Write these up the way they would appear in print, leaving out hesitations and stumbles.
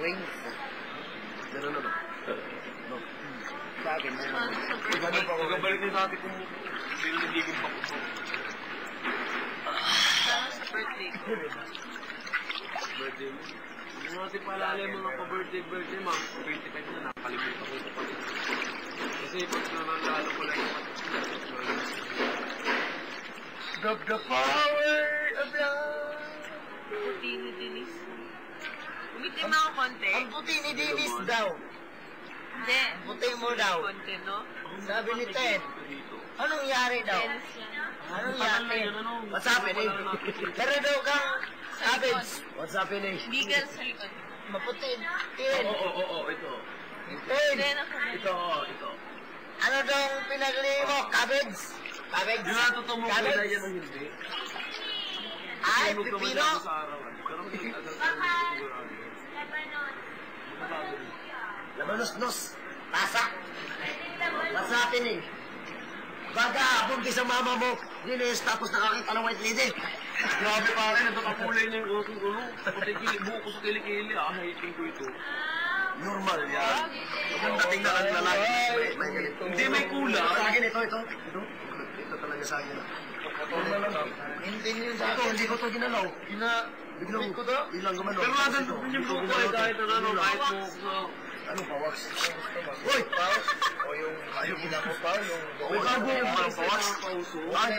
wings. Ganun na ba? No. Sa akin, Nagabalik din sa atin kung pinagiging pa po. Sa birthday ko. Birthday mo. Hindi natin paalala yung mga pa-birthday, ma'am. 25 na, nakalimutan ko ito pa. Kasi pag nanalo ko lang yung Grab the power of love. Puti ni Denise. Umitim ako konti. Ang puti ni Denise daw. Hindi. Puti mo daw. Konti, no? Sabi ni Ted. Anong yari daw? Dennis yan. Anong yari? What's happening? Meron daw kang cabbage. What's happening? Legal sa likod. Maputi. Ted. Oo, ito. Ted. Hindi na ako. Ito. Ano daw pinagli mo? Cabbage? Cabbage? Yung natuto mo kaya yan ang hindi. Ay, pipino. Labanos-nos. Tasak. What's happening? Baga, buntis ang mama mo. Dinis, tapos nakakita ng white lady. Grabe pare, nagkakakulay na yung aking ulo. Pati buo ko sa kilikili, hahiting ko ito. Normal yan. Ang dating na lang lalaki. Hindi may kulay. Sa akin, ito. Ito talaga sa akin. Normal lang. Hindi yun sa akin. Hindi ko ito ginalaw. Biglang ko to? Biglang gumano. Pero nasan yung buko eh, kahit na ano, kahit mo. Anong pawas? Uy! Pawas? O yung ginamo pa? Yung Kabo yung pawas? Yung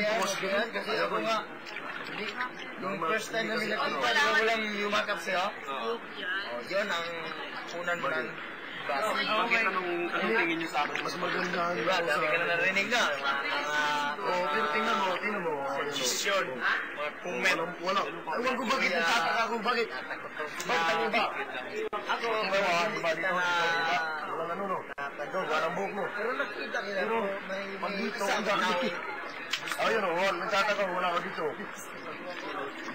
pawas ganyan? Kasi ako nga, yung first time na nilakita, di ba walang yumakap sa'yo? Yun ang unan mo ng basa. Bakit anong tingin niyo sa akin? Mas maganda. Diba? Dami ka na narinig na. Pero tingnan mo. Desisyon. Wala. Ewan ko bakit nagtataka kung bakit. Bakit ako ba? Ako, diba dito? Walang ano, no? Walang buhok, no? Pero nakita kita. Pero, pag dito, ayun, no? Nagtataka, wala ako dito.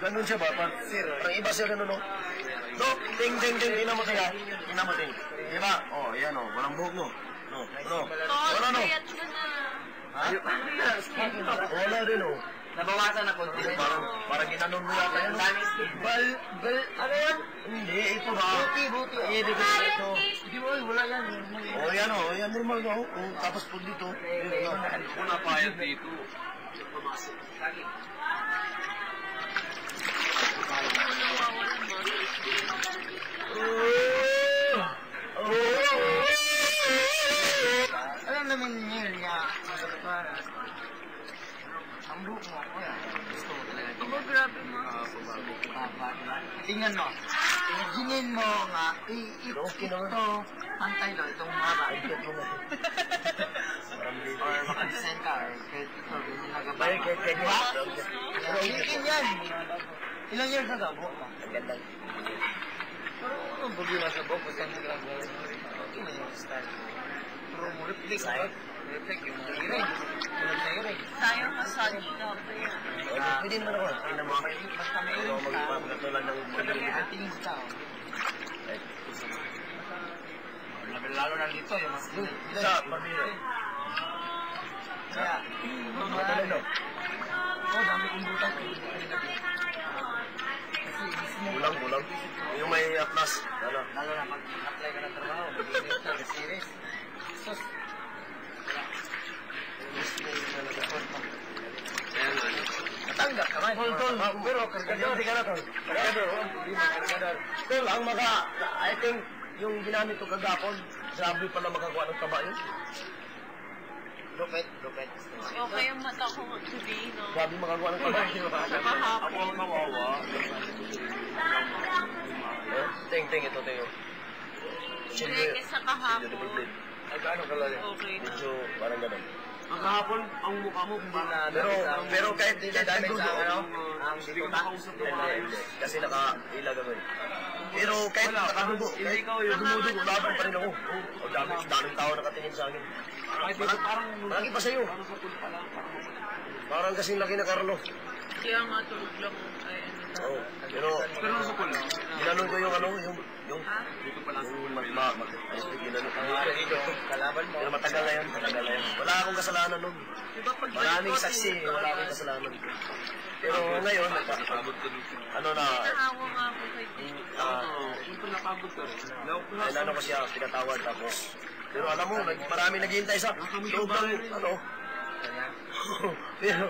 Ganun siya ba? Parang iba siya ganun, no? No, ting, tingnan mo siya. Tingnan mo, ting. Diba? Oh, yan, no? Walang buhok, no? Wala, no? Ha? Wala rin, no? Nabawasan na konti. Parang ginanon mo yata yan. Ano yan? Hindi, ito ba? Buti. Hindi ko ito. Hindi mo, wala yan. O yan o, yan normal na o. Tapos po dito. Kung napayag dito. Alam naman niya. Ang buhok mo ako yan. Gusto mo talaga. Aba, grabe mo. Tingnan mo. Imaginin mo nga, ito, pantay daw, itong maba. Or makadesign ka, or kahit ito, nagabay. Diba? Ikin yan. Ilang years na daw, buhok mo? Ang ganda. Pero ang bugi na sa buhok, basta nagagawa. Okay na yung style. Pero mo, reflect mo. Reflect yung mga iring. Tulad na iring. Sayang masagi ka. Pwede naman ako. Tingnan mo. Basta may iring ka. Magkatulan ng mga tingin sa tao. Lalo na dito, yung mas good. Sa pamilya. Kaya, mga no? Oh, dami kong butas. Kulang. Yung may plus. Lalo na pag-apply ka ng trabaho, mag-init ka sa series. Sus. Matanggap ka man. Tol. Pero kargador. Hindi ka na, tol. Kargador. Hindi mo kargador. Tol, ang I think, yung ginamit ko kagapon, grabe pala magagawa ng taba yun. Lupet. Okay yung mata ko today, no? Grabe magagawa ng taba. Ako ang kawawa. Ting, ito. Hindi, kaysa kahapon. Ay, gaano kalala? Okay na. Medyo parang gano'n. Ang kahapon, ang mukha mo, Pero kahit hindi na dami sa ano, ang hindi ko makausap ng maayos. kasi naka-ilag ako eh. Pero kahit nakadugo, Hindi ikaw yun. dumudugo, laban pa rin ako. O daming tao nakatingin sa akin. Kahit dito parang... Malaki pa sa'yo. Parang sa tulpa lang. Parang kasing laki na Carlo. Kaya nga tulog lang ako. Oo. Pero, Pero sa tulpa. ginanong ko yung ano, yung Dito pa lang. ginanong ko dito. Kalaban mo. Pero matagal na yun. Wala akong kasalanan nun. Diba pag Maraming saksi, wala akong kasalanan. Pero ngayon, Sabot ko dito. ano na, Nahawa nga ako kay Tito. Yung Nakabot ka rin. Ay, ano ko siya, pinatawad tapos. Pero alam mo, marami naghihintay sa loob ng, ano. Pero,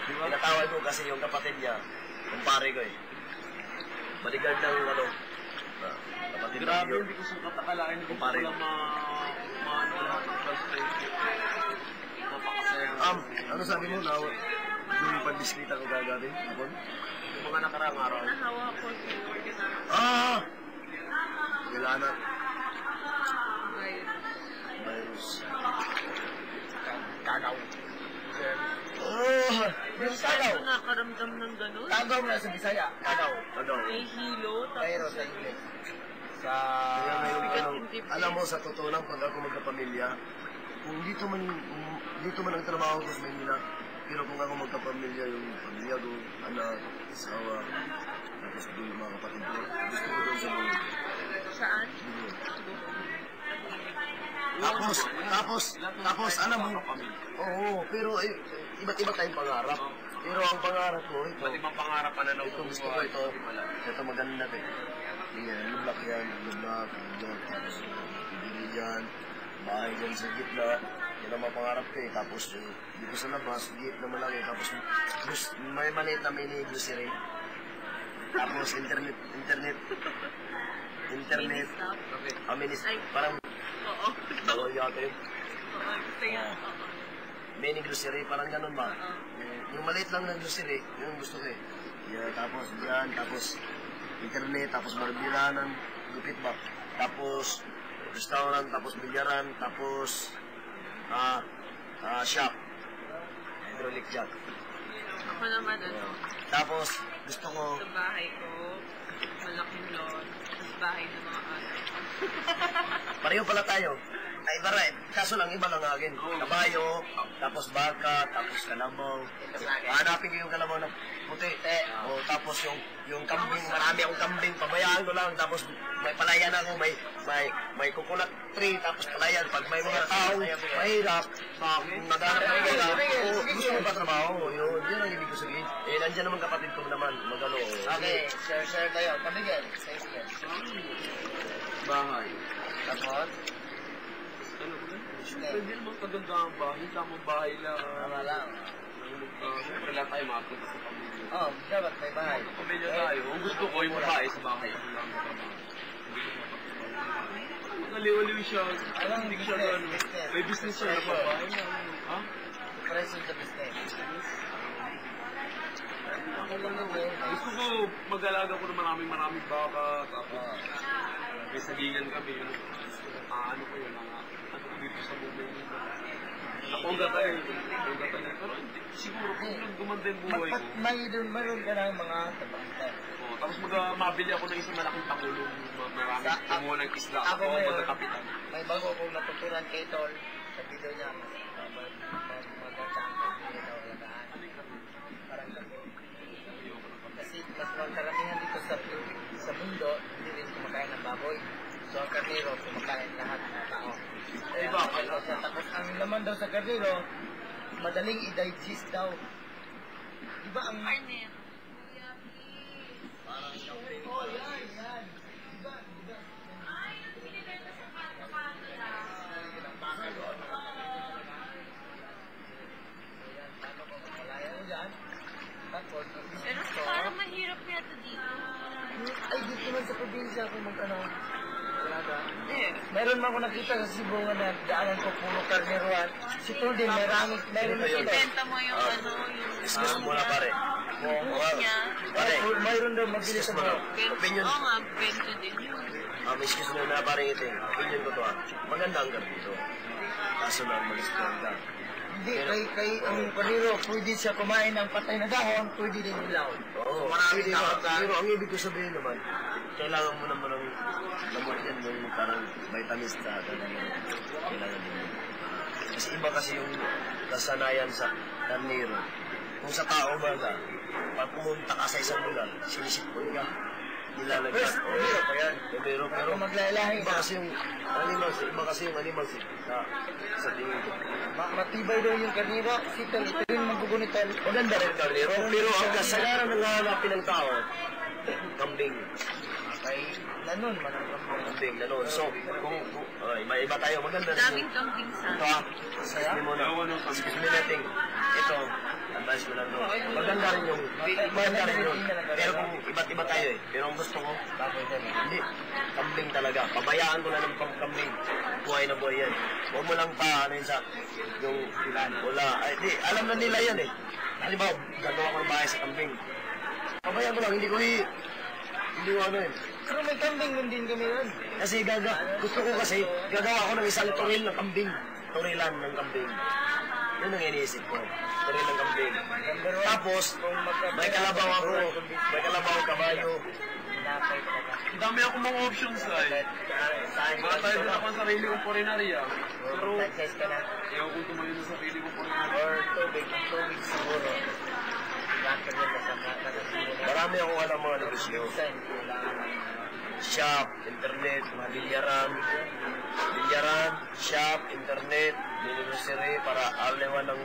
pinatawad ko kasi yung kapatid niya, kumpare ko eh. Bodyguard ng, ano, kapatid ng Grabe, yun. hindi ko sa katakalain. Hindi ko Kumpare. pala maano lahat ng frustration. Napakasaya. Ano sabi mo na, yung pag-bisklita ko gagawin? Abon? Yung mga nakaraang araw. Nahawa ko yung Ah! Kailangan. virus. Virus. Kagaw. Oh! Yung kagaw. Ano nakaramdam ng gano'n? Kagaw na sa Bisaya. Kagaw. Kagaw. May hilo, Virus tapos sa English. Kaya ngayon, alam mo, sa totoo lang, pag ako magkapamilya, kung dito man ang trabaho ko sa Manila, pero kung ako magkapamilya, yung pamilya ko, anak, asawa, tapos yung mga kapatid ko, gusto ko doon sa mga. saan? Tapos, alam mo, oo, pero iba't iba tayong pangarap. Pero ang pangarap ko, ito, Ba't ibang pangarap pa na ito gusto ko, ito maganda to. Yan, lublak yan, lublak, tapos bibili dyan, bahay dyan sa gitna, yan ang mga pangarap ko eh. Tapos dito sa labas, gate na malaki, tapos may maliit na mini grocery. Tapos internet, Mini-stop? parang Oo. bawal yata yun. Oo, gusto yan. Oo. Mini grocery, parang ganun ba? Yung maliit lang ng grocery, yun gusto ko eh. Yeah, tapos yan, tapos internet, tapos barbiranan, gupit ba? Tapos restaurant, tapos bilyaran, tapos shop, hydraulic jack. Ako naman, Tapos gusto ko, sa bahay ko, malaking lawn, tapos bahay ng mga anak. pareho pala tayo. Ay, iba rin. Kaso lang, iba lang akin. Kabayo, tapos baka, tapos kalabaw. Hanapin ko yung kalabaw na puti. O, tapos yung kambing, marami akong kambing, pabayaan ko lang. Tapos may palayan ako, may coconut tree, tapos palayan. Pag may mga tao, mahirap, naghanap ng mga, o gusto mo ba trabaho? Yun ang ibig ko sabihin. Eh, nandiyan naman kapatid ko naman, magano. Okay, share kayo. Kamigel, sige. bahay. Tapos? Ano ba? Hindi naman kaganda ang bahay. Tamang bahay lang. Tama lang. Siyempre lang tayo makapunta sa pamilya. Oo, dapat may bahay. Pamilya tayo. Ang gusto ko yung bahay sa bahay. Naliwaliw siya. Alam, Hindi siya business, ano. business. May business siya na bahay na. Ha? Presyo sa business. Gusto ko mag-alaga ko ng maraming baka. Tapos may sagingan kami. Ano ko yun. Ano ko dito sa buhay. Ako ang gatayin. Pero siguro kung gumanda yung buhay ko. Mayroon ka ng mga tabangtay. Tapos mabili ako ng isang malaking pangulong. Maraming kumuha ng isla. Ako ngayon, magkakapitan. may bago akong natutunan kay Tol sa video niya. Magandang alagaan. Parang ganun. Kasi mas karamihan dito sa mundo, hindi rin kumakain ng baboy. So ang karniro, kumakain lahat ng tao. Iba pala. Tapos ang laman daw sa karniro, madaling i-digest daw. Diba ang... Partner. Parang shopping. Oh, yan. Diba? Pero parang mahirap yata dito. Ay, dito man sa probinsya ako mag-ano. Hindi. Meron man ako nakita sa Cebu nga na daanan ko puro karniruan. Si Tolden, meron na sila. Ibenta mo yung ano, yung... Discuss muna pare. niya. Pare, mayroon daw mabili sa mga. Opinion. Oo nga, bento din yun. Excuse me na pare iting. Opinion ko to ha. Maganda ang dito. Kaso lang, malis-ganda. Hindi, kay ang karniro, pwede siya kumain ng patay na dahon, pwede din ilaw. Oo, maraming tao. Pero ang ibig ko sabihin naman, kailangan mo naman ng gamot yan, yung parang vitamins na kailangan din yun. Kasi iba kasi yung kasanayan sa karniro. Kung sa tao ba pag pumunta ka sa isang lugar, sinisipon ka. Nilalagyan. Pero pa yan. Pero maglalahi. Iba kasi yung animals. Sa tingin ko. Matibay daw yung karniro. Ito rin magugunit. Maganda rin karniro. Pero ang kasalanan ng hahanapin ng tao, kambing. Okay. Nanon, kambing, nanon. So, kung may iba tayo, maganda rin. Daming kambing sa Ito saya mo na. Excuse me natin. Ito, advice ko lang to. Maganda rin yung, pero kung iba't iba tayo eh. Pero ang gusto ko, hindi, kambing talaga. Pabayaan ko na ng kambing. Buhay na buhay yan. Huwag mo lang pa, ano yun sa, yung, wala. Ay, di, alam na nila yan eh. Halimbawa, gagawa ko ng bahay sa kambing. Pabayaan ko lang, hindi ko ano yun. Pero may kambing din kami nun. Kasi gusto ko kasi, gagawa ko ng isang turil ng kambing. Turilan ng kambing. Yun ang iniisip ko. Turil ng kambing. Tapos, may kalabaw ako. May kalabaw, kabayo. Dami akong mga options ay. Baka tayo din ako ang sarili kong porinarya. Pero, ayaw kong tumayo sa sarili kong porinarya. Or tubig siguro. Marami akong alam mga negosyo. Shop, internet, mga bilyaran, shop, internet, grocery para aliwan ng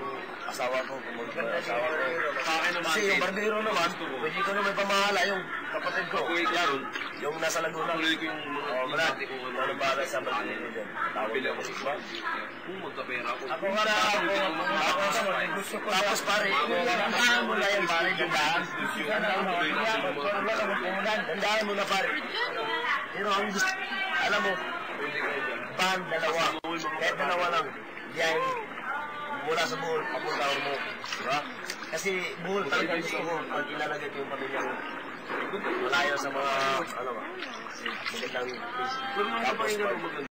asawa ko, pumunta ng asawa ko. Sa akin naman, Kasi yung barbero naman, pwede ko naman pamahala yung kapatid ko. Yung nasa Laguna. tuloy ko yung Wala, ano ba sa barbero dyan? Tawag pili ko ako si sa Juan. kung magkapera ako. Ako nga na tapos pare, dandahan mo na yan pare, dandahan. Dandahan mo na pare. Pero ang gusto, alam mo, van, dalawa. Kahit dalawa lang, biyahe mula sa Bohol, papunta ako mo. Diba? Kasi Bohol talaga gusto ko, pag ilalagay ko yung pamilya ko. Malayo sa mga, ano ba, magandang place. Pero nung Tapos, napakinggan ko maganda.